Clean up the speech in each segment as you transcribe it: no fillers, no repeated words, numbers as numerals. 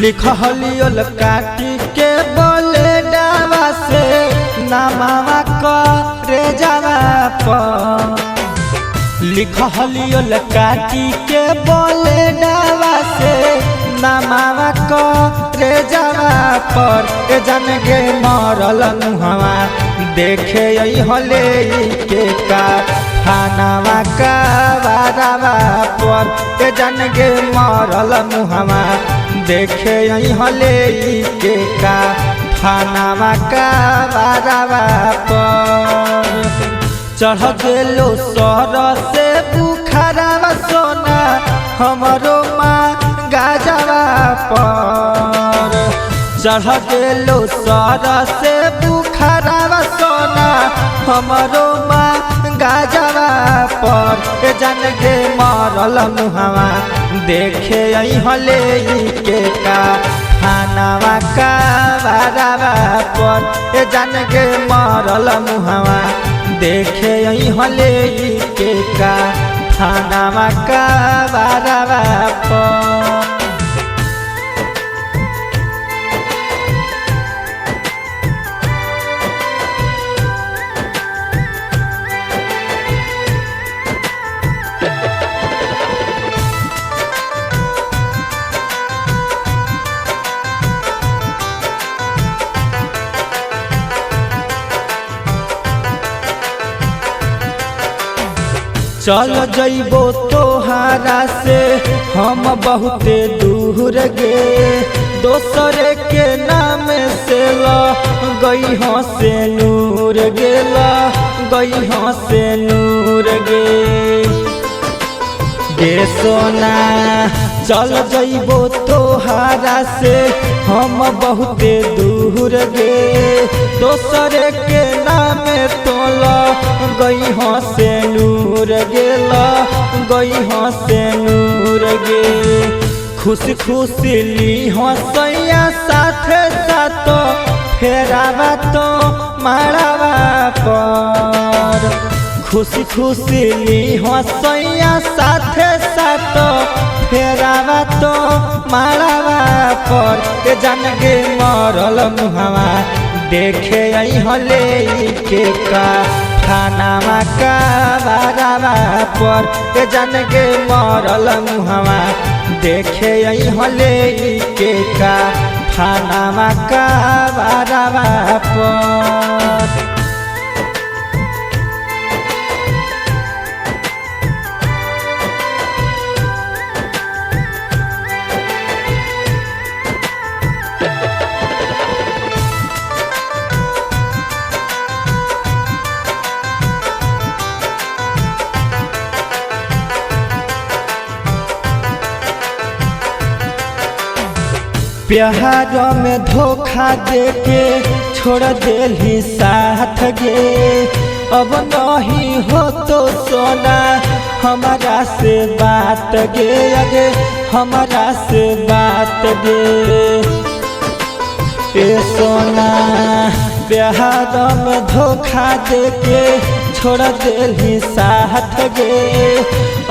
लिखलियल काटी के बोले डावा से नामावा करे जावा पर लिखलियल काटी के बोले डावा से नामावा करे जावा पर जन गे मरल मुहवा देखे हले के का खानावा का बारावा पर जन गे मरल मुहवा देखे हले के का खानावा का बारावा पर चढ़ गेलो सर से बुखारावा सोना हमरो माँ गाजावा पर चढ़ गेलो सर से बुखारावा सोना हमरो माँ गाजावा पर जन गे मरल मुहवा देखे हले के का खानावा का बारावा पर जन गे मरल मुहवा देखे हले के का खानावा का बारावा पर चल जइबो तोहारा से हम बहुते दूर गे दोसरे के नाम से गई से नूर गेला गई से नूर गे सोना चल जइबो तोहारा से हम बहुते दूर गे दोसरे के नाम तोला गई से नूर गेला गई से नूर गे खुशी खुशी ली हसैया साथ साथ फेरावा तो मारावा पर खुशी खुशी ली हसैया साथ साथ फेरावा तो मारावा पर जन गे मरल मुहवा देखे हले के का खानावा का बारावा पर जन गे मरल मुहवा देखे हले के का खानावा का बारावा पर प्यार में धोखा देके छोड़ देली साथ गे अब नहीं हो तो सोना हमारा से बात गे अगे हमारा से बात गे ए सोना प्यार में धोखा देके छोड़ देली साथ गे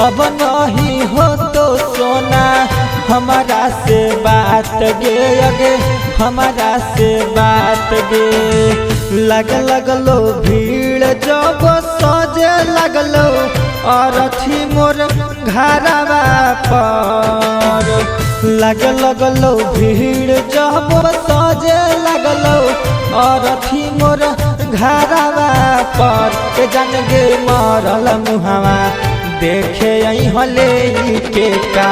अब नहीं हो तो सोना हमारा से बात गे अगे हमारा से बात गे लगलो भीड़ जब सजे लगलो और अथी मोर घरवा पर लगलो भीड़ जब सजे लगलो और अथी मोर घरवा पर जन गे मरल मुहवा देखे हले के का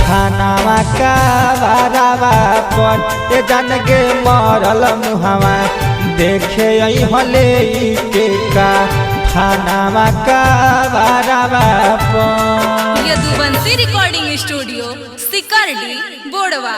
खानावा का बारावा पर जन गे मरल मुहवा देखे हले के का खानावा का बारावा पर यदुवंशी रिकॉर्डिंग स्टूडियो सिकरडी बोड़वा।